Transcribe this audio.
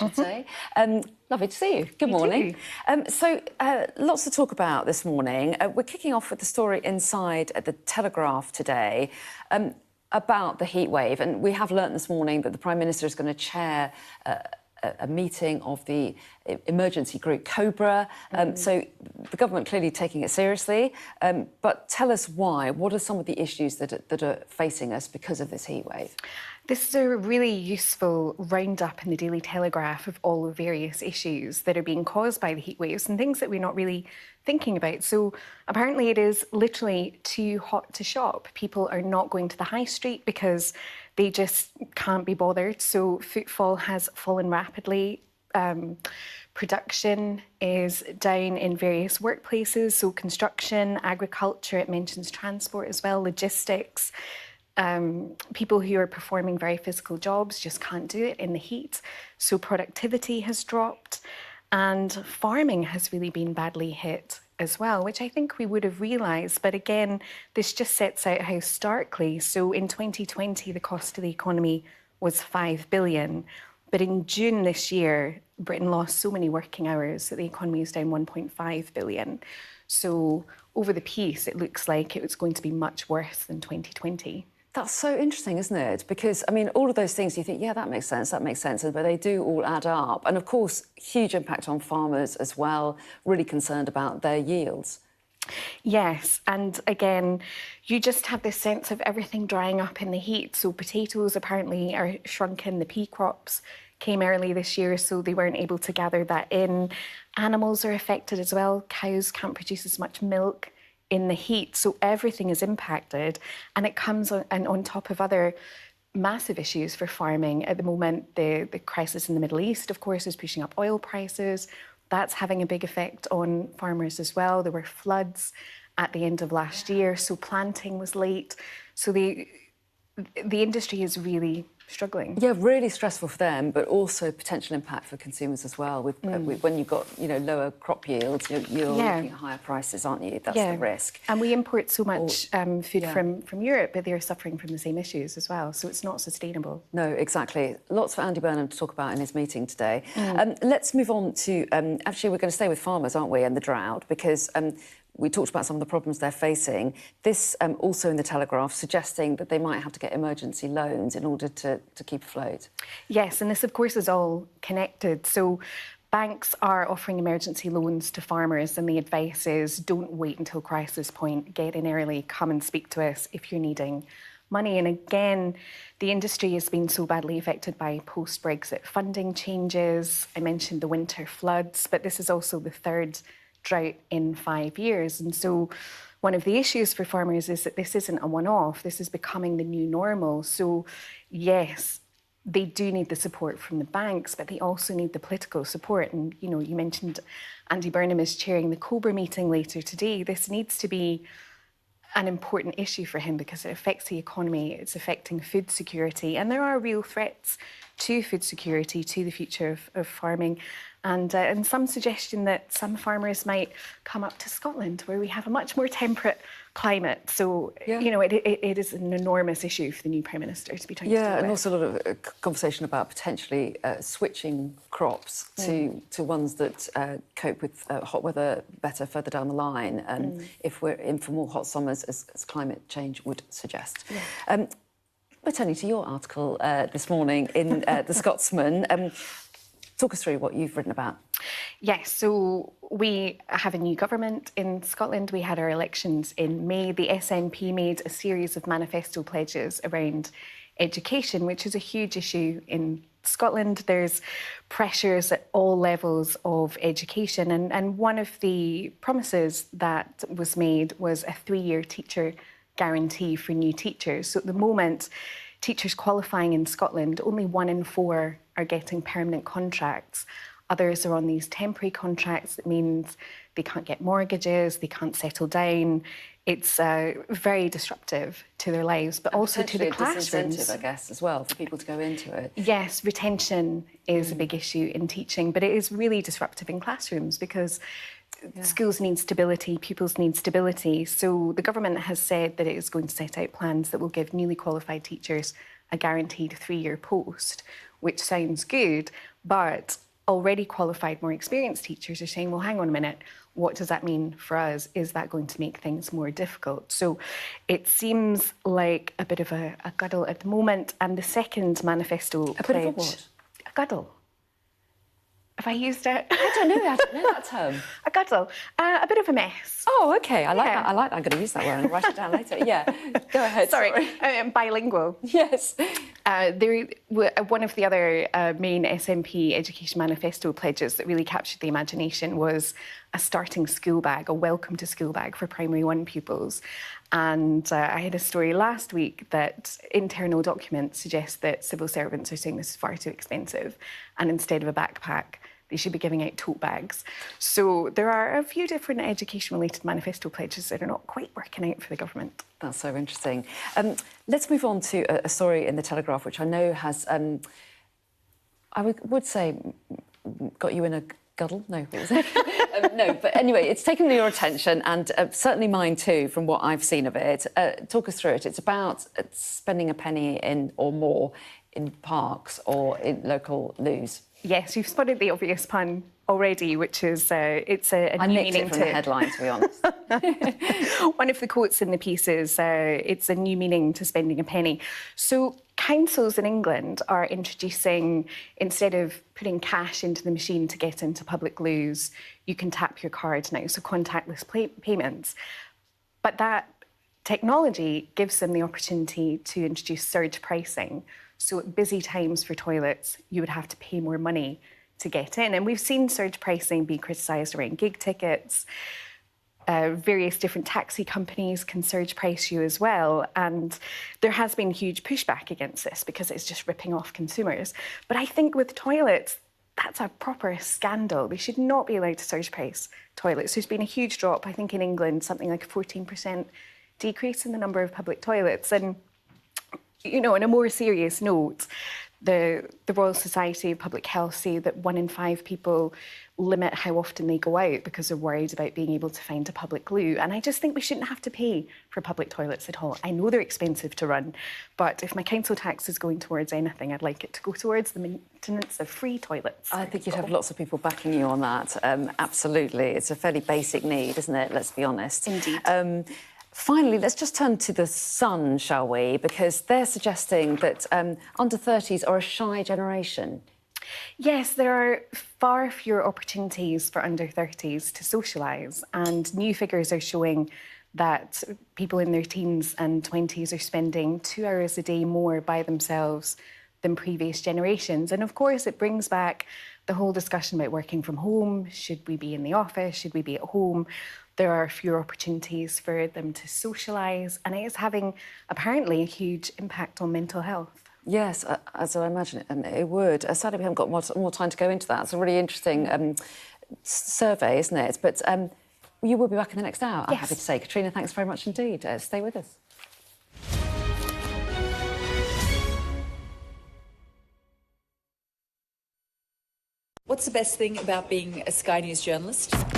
I'd say. Lovely to see you. Good You morning. too. Lots to talk about this morning. We're kicking off with the story inside the Telegraph today about the heat wave. And we have learnt this morning that the Prime Minister is going to chair a meeting of the emergency group COBRA. So the government clearly taking it seriously. But tell us why. What are some of the issues that are facing us because of this heat wave? This is a really useful roundup in the Daily Telegraph of all the various issues that are being caused by the heat waves and things that we're not really thinking about. So apparently it is literally too hot to shop. People are not going to the high street because they just can't be bothered. So footfall has fallen rapidly. Production is down in various workplaces, so construction, agriculture, it mentions transport as well, logistics. People who are performing very physical jobs just can't do it in the heat. So productivity has dropped and farming has really been badly hit as well, which I think we would have realised. But again, this just sets out how starkly. So in 2020, the cost to the economy was 5 billion. But in June this year, Britain lost so many working hours that the economy is down 1.5 billion. So over the piece, it looks like it was going to be much worse than 2020. That's so interesting, isn't it? Because, I mean, all of those things you think, yeah, that makes sense, but they do all add up. And, of course, huge impact on farmers as well, really concerned about their yields. Yes, and again, you just have this sense of everything drying up in the heat. So potatoes apparently are shrunken, the pea crops came early this year, so they weren't able to gather that in. Animals are affected as well. Cows can't produce as much milk in the heat, so everything is impacted, and it comes on top of other massive issues for farming. At the moment, the crisis in the Middle East, of course, is pushing up oil prices. That's having a big effect on farmers as well. There were floods at the end of last year, so planting was late. So the industry is really struggling. Yeah, really stressful for them, but also potential impact for consumers as well. With when you've got lower crop yields, you're looking at higher prices, aren't you? That's the risk. And we import so much food from Europe, but they're suffering from the same issues as well. So it's not sustainable. No, exactly. Lots for Andy Burnham to talk about in his meeting today. Let's move on to actually we're going to stay with farmers, aren't we, and the drought, because we talked about some of the problems they're facing. This also in the Telegraph suggesting that they might have to get emergency loans in order to keep afloat. Yes, and this, of course, is all connected. So banks are offering emergency loans to farmers, and the advice is don't wait until crisis point. Get in early, come and speak to us if you're needing money. And again, the industry has been so badly affected by post-Brexit funding changes. I mentioned the winter floods, but this is also the third drought in 5 years. And so one of the issues for farmers is that this isn't a one-off. This is becoming the new normal. So yes, they do need the support from the banks, but they also need the political support. And, you mentioned Andy Burnham is chairing the COBRA meeting later today. This needs to be an important issue for him because it affects the economy, it's affecting food security, and there are real threats to food security, to the future of farming, and some suggestion that some farmers might come up to Scotland where we have a much more temperate climate. So, it is an enormous issue for the new Prime Minister to be trying to deal with. Yeah, and also a lot of conversation about potentially switching crops to ones that cope with hot weather better further down the line, if we're in for more hot summers, as climate change would suggest. Yeah. We're turning to your article this morning in The Scotsman. Talk us through what you've written about. Yes, so we have a new government in Scotland. We had our elections in May. The SNP made a series of manifesto pledges around education, which is a huge issue in Scotland. There's pressures at all levels of education. And one of the promises that was made was a 3-year teacher guarantee for new teachers. So at the moment, teachers qualifying in Scotland, only 1 in 4 are getting permanent contracts. Others are on these temporary contracts. That means they can't get mortgages, they can't settle down. It's very disruptive to their lives, but also to the classrooms. Disincentive, I guess, as well, for people to go into it. Yes, retention is a big issue in teaching, but it is really disruptive in classrooms because schools need stability, pupils need stability. So the government has said that it is going to set out plans that will give newly qualified teachers a guaranteed 3-year post, which sounds good, but already qualified, more experienced teachers are saying, well, hang on a minute, what does that mean for us? Is that going to make things more difficult? So it seems like a bit of a guddle at the moment. And the second manifesto A bit of a what? A guddle. Have I used it? I don't know that term. A guddle. A bit of a mess. Oh, OK. I like Yeah. that. I like that. I'm going to use that word and write it down later. Yeah. Go ahead. Sorry. Bilingual. Yes. One of the other main SNP Education Manifesto pledges that really captured the imagination was a starting school bag, a welcome to school bag for primary 1 pupils. And I had a story last week that internal documents suggest that civil servants are saying this is far too expensive, and instead of a backpack, they should be giving out tote bags. So there are a few different education-related manifesto pledges that are not quite working out for the government. That's so interesting. Let's move on to a story in The Telegraph, which I know has, I would say, got you in a guddle? No, what was it? No, but anyway, it's taken your attention and certainly mine too, from what I've seen of it. Talk us through it. It's about spending a penny in or more in parks or in local loos. Yes, you've spotted the obvious pun already, which is it's a I new nicked meaning it from the headline, to be honest. One of the quotes in the piece is, it's a new meaning to spending a penny. So councils in England are introducing, instead of putting cash into the machine to get into public loos, you can tap your card now, so contactless payments. But that technology gives them the opportunity to introduce surge pricing. So at busy times for toilets, you would have to pay more money to get in. And we've seen surge pricing be criticised around gig tickets. Various different taxi companies can surge price you as well. And there has been huge pushback against this because it's just ripping off consumers. But I think with toilets, that's a proper scandal. They should not be allowed to surge price toilets. There's been a huge drop, I think in England, something like a 14% decrease in the number of public toilets. And you know, on a more serious note, the Royal Society of Public Health say that 1 in 5 people limit how often they go out because they're worried about being able to find a public loo. And I just think we shouldn't have to pay for public toilets at all. I know they're expensive to run, but if my council tax is going towards anything, I'd like it to go towards the maintenance of free toilets. I think you'd have lots of people backing you on that. Absolutely. It's a fairly basic need, isn't it? Let's be honest. Indeed. Finally, let's just turn to The Sun, shall we? Because they're suggesting that under 30s are a shy generation. Yes, there are far fewer opportunities for under 30s to socialise, and new figures are showing that people in their teens and 20s are spending 2 hours a day more by themselves than previous generations. And of course, it brings back the whole discussion about working from home. Should we be in the office? Should we be at home? There are fewer opportunities for them to socialise, and it is having, apparently, a huge impact on mental health. Yes, as I imagine it would. Sadly, we haven't got more time to go into that. It's a really interesting survey, isn't it? But you will be back in the next hour, I'm happy to say. Katrina, thanks very much indeed. Stay with us. What's the best thing about being a Sky News journalist?